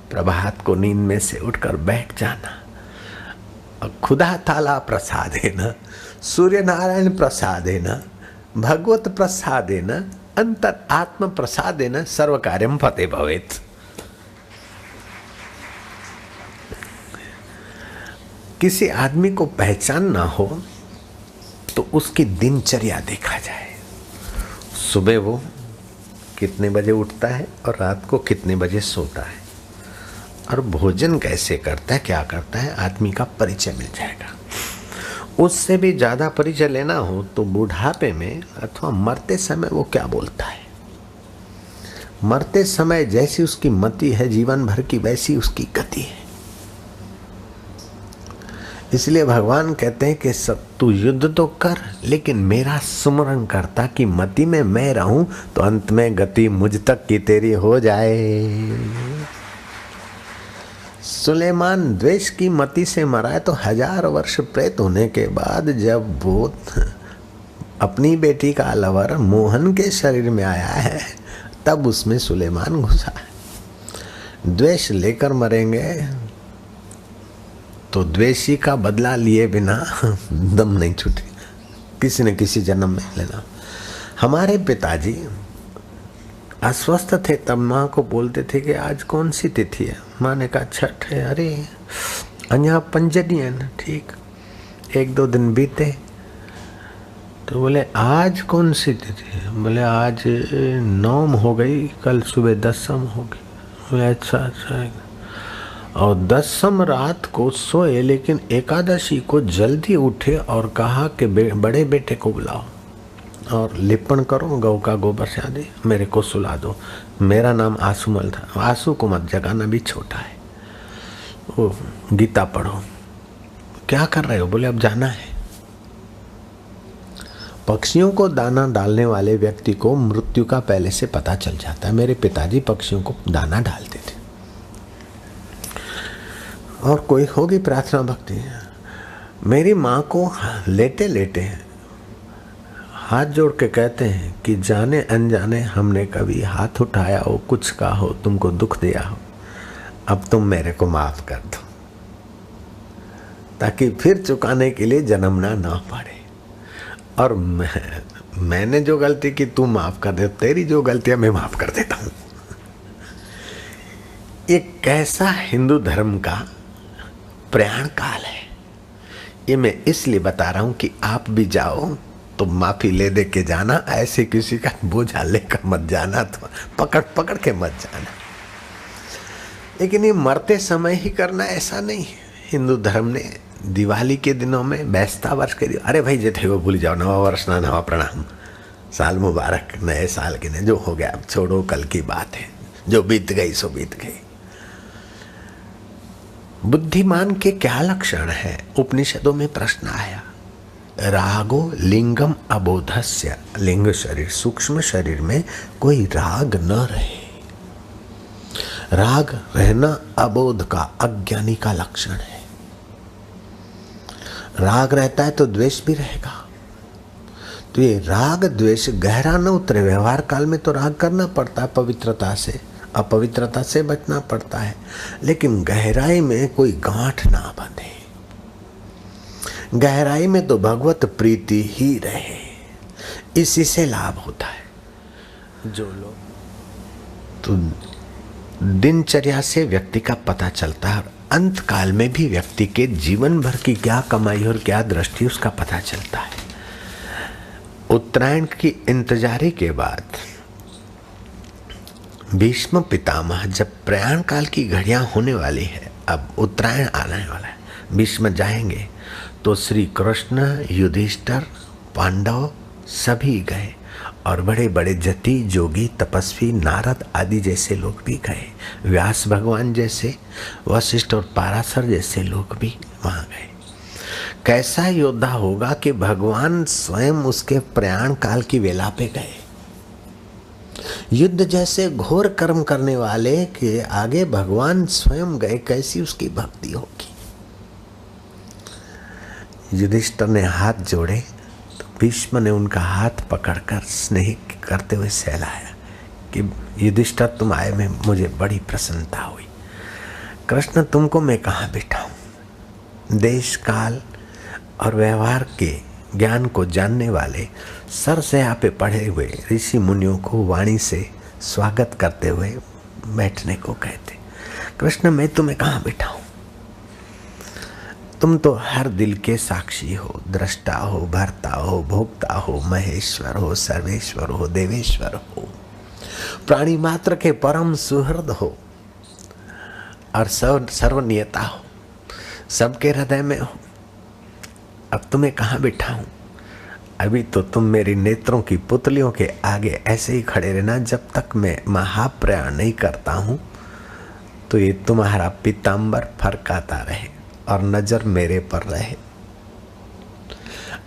प्रभात को नींद में से उठकर बैठ जाना। खुदा ताला प्रसादेन, सूर्य नारायण प्रसादेन, भगवत प्रसादेन, अंतर आत्म प्रसादेन सर्व कार्यम फते भवेत्। किसी आदमी को पहचान ना हो तो उसकी दिनचर्या देखा जाए। सुबह वो कितने बजे उठता है और रात को कितने बजे सोता है और भोजन कैसे करता है, क्या करता है, आदमी का परिचय मिल जाएगा। उससे भी ज़्यादा परिचय लेना हो तो बुढ़ापे में अथवा मरते समय वो क्या बोलता है। मरते समय जैसी उसकी मति है जीवन भर की, वैसी उसकी गति है। इसलिए भगवान कहते हैं कि सब तू युद्ध तो कर, लेकिन मेरा सुमरण करता कि मति में मैं रहूं तो अंत में गति मुझ तक की तेरी हो जाए। सुलेमान द्वेष की मति से मरा है तो 1000 वर्ष प्रेत होने के बाद जब वो अपनी बेटी का लवर मोहन के शरीर में आया है तब उसमें सुलेमान घुसा है। द्वेष लेकर मरेंगे तो द्वेषी का बदला लिए बिना दम नहीं छूटे, किसी न किसी जन्म में लेना। हमारे पिताजी अस्वस्थ थे तब माँ को बोलते थे कि आज कौन सी तिथि है। माँ ने कहा छठ है। अरे अन्या पंजनी है ना, ठीक। 1-2 दिन बीते तो बोले आज कौन सी तिथि है। बोले आज नौम हो गई, कल सुबह दसम होगी। बोले अच्छा। और दसम रात को सोए, लेकिन एकादशी को जल्दी उठे और कहा कि बड़े बेटे को बुलाओ और लिपण करो गौ का गोबर से आदि, मेरे को सुला दो। मेरा नाम आसूमल था। आंसू को मत जगाना, भी छोटा है। वो गीता पढ़ो। क्या कर रहे हो? बोले अब जाना है। पक्षियों को दाना डालने वाले व्यक्ति को मृत्यु का पहले से पता चल जाता है। मेरे पिताजी पक्षियों को दाना डालते थे। और कोई होगी प्रार्थना भक्ति। मेरी माँ को लेटे लेटे हाथ जोड़ के कहते हैं कि जाने अनजाने हमने कभी हाथ उठाया हो, कुछ कहा हो, तुमको दुख दिया हो, अब तुम मेरे को माफ कर दो, ताकि फिर चुकाने के लिए जन्मना ना पड़े। और मैंने जो गलती की तू माफ कर दे, तेरी जो गलतियां मैं माफ कर देता हूं। ये कैसा हिंदू धर्म का प्रयाण काल है। ये मैं इसलिए बता रहा हूं कि आप भी जाओ तो माफी ले दे के जाना, ऐसे किसी का बोझा लेकर मत जाना, तो पकड़ के मत जाना। लेकिन ये मरते समय ही करना ऐसा नहीं। हिंदू धर्म ने दिवाली के दिनों में, बेस्ता वर्ष के दिन, अरे भाई जे थे वो भूल जाओ, नवा वर्ष ना नवा प्रणाम, साल मुबारक, नए साल के ने जो हो गया अब छोड़ो, कल की बात है, जो बीत गई सो बीत गई। बुद्धिमान के क्या लक्षण है? उपनिषदों में प्रश्न आया। रागो लिंगम अबोधस्य, लिंग शरीर, सूक्ष्म शरीर में कोई राग न रहे। राग रहना अबोध का, अज्ञानी का लक्षण है। राग रहता है तो द्वेष भी रहेगा। तो ये राग द्वेष गहरा न उतरे। व्यवहार काल में तो राग करना पड़ता है, पवित्रता से, अपवित्रता से बचना पड़ता है, लेकिन गहराई में कोई गांठ ना बंधे। गहराई में तो भगवत प्रीति ही रहे, इसी से लाभ होता है। जो लोग तो दिनचर्या से व्यक्ति का पता चलता है, और अंत काल में भी व्यक्ति के जीवन भर की क्या कमाई और क्या दृष्टि उसका पता चलता है। उत्तरायण की इंतजारी के बाद भीष्म पितामह, जब प्रयाण काल की घड़ियां होने वाली है, अब उत्तरायण आने वाला है, भीष्म जाएंगे, तो श्री कृष्ण, युधिष्ठिर, पांडव सभी गए, और बड़े बड़े जति, जोगी, तपस्वी, नारद आदि जैसे लोग भी गए, व्यास भगवान जैसे, वशिष्ठ और पाराशर जैसे लोग भी वहां गए। कैसा योद्धा होगा कि भगवान स्वयं उसके प्रयाण काल की वेला पे गए। युद्ध जैसे घोर कर्म करने वाले के आगे भगवान स्वयं गए, कैसी उसकी भक्ति होगी। युधिष्ठिर ने हाथ जोड़े तो भीष्म ने उनका हाथ पकड़कर स्नेह करते हुए सहलाया कि युधिष्ठिर तुम आए में मुझे बड़ी प्रसन्नता हुई। कृष्ण तुमको मैं कहाँ बिठाऊं? देश काल और व्यवहार के ज्ञान को जानने वाले सर से यहाँ पे पढ़े हुए ऋषि मुनियों को वाणी से स्वागत करते हुए बैठने को कहते। कृष्ण मैं तुम्हें कहाँ बिठाऊं? तुम तो हर दिल के साक्षी हो, दृष्टा हो, भर्ता हो, भोक्ता हो, महेश्वर हो, सर्वेश्वर हो, देवेश्वर हो, प्राणी मात्र के परम सुहृद हो और सर्वनियता हो, सबके हृदय में हो। अब तुम्हें कहाँ बिठाऊं? अभी तो तुम मेरी नेत्रों की पुतलियों के आगे ऐसे ही खड़े रहना। जब तक मैं महाप्रयाण नहीं करता हूं तो ये तुम्हारा पीतांबर फरकाता रहे और नजर मेरे पर रहे।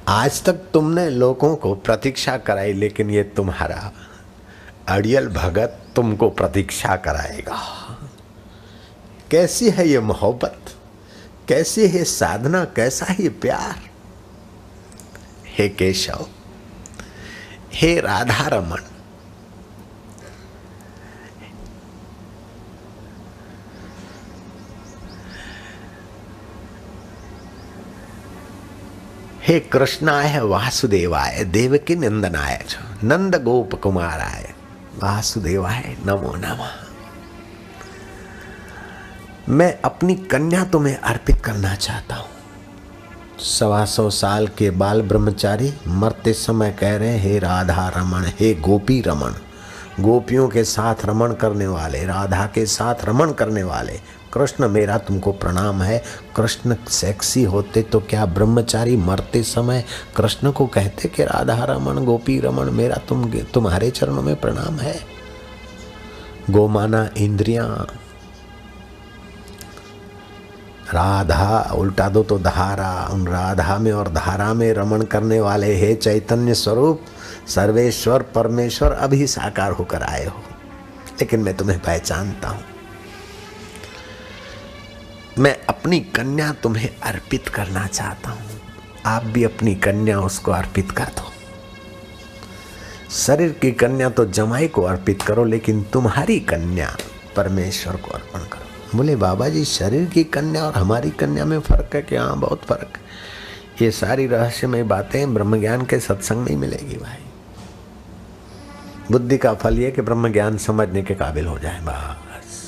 आज तक तुमने लोगों को प्रतीक्षा कराई, लेकिन ये तुम्हारा अड़ियल भगत तुमको प्रतीक्षा कराएगा। कैसी है ये मोहब्बत, कैसी है साधना, कैसा है प्यार। हे केशव, हे राधा रमण, हे कृष्णाय वासुदेवाय देवकी नंदनाय नंद गोप कुमाराय वासुदेवाय नमो नमः। मैं अपनी कन्या तुम्हें अर्पित करना चाहता हूं। 125 साल के बाल ब्रह्मचारी मरते समय कह रहे हे राधा रमण, हे गोपी रमण, गोपियों के साथ रमण करने वाले, राधा के साथ रमण करने वाले कृष्ण मेरा तुमको प्रणाम है। कृष्ण सेक्सी होते तो क्या ब्रह्मचारी मरते समय कृष्ण को कहते कि राधा रमण, गोपी रमण, मेरा तुम्हारे चरणों में प्रणाम है। गोमाना इंद्रियां, राधा उल्टा दो तो धारा, उन राधा में और धारा में रमण करने वाले हे चैतन्य स्वरूप सर्वेश्वर परमेश्वर अभी साकार होकर आए हो, लेकिन मैं तुम्हें पहचानता हूं। मैं अपनी कन्या तुम्हें अर्पित करना चाहता हूं। आप भी अपनी कन्या उसको अर्पित कर दो। शरीर की कन्या तो जमाई को अर्पित करो, लेकिन तुम्हारी कन्या परमेश्वर को अर्पण करो। बोले बाबा जी शरीर की कन्या और हमारी कन्या में फर्क है कि? हाँ बहुत फर्क है। ये सारी रहस्यमय बातें ब्रह्म ज्ञान के सत्संग में ही मिलेगी भाई। बुद्धि का फल ये कि ब्रह्म ज्ञान समझने के काबिल हो जाए, बस।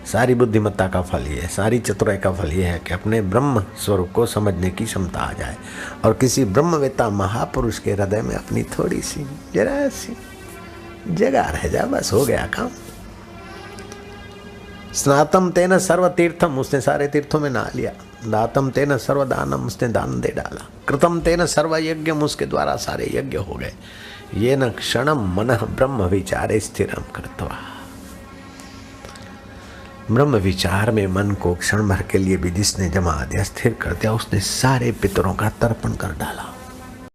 सारी बुद्धिमत्ता का फल ये है, सारी चतुराई का फल ये है कि अपने ब्रह्म स्वरूप को समझने की क्षमता आ जाए और किसी ब्रह्मवेत्ता महापुरुष के हृदय में अपनी थोड़ी सी जरा सी जगह रह जाए, बस हो गया काम। स्नातम तेन सर्व तीर्थम, उसने सारे तीर्थों में नहा लिया। दातम तेन सर्व दानम, उसने दान दे डाला। कृतम तेन सर्व यज्ञम, उसके द्वारा सारे यज्ञ हो गए। ये न क्षणम मनः ब्रह्म विचारे स्थिरम कृत्वा, ब्रह्म विचार में मन को क्षण भर के लिए भी जिसने जमा दिया, स्थिर कर दिया, उसने सारे पितरों का तर्पण कर डाला।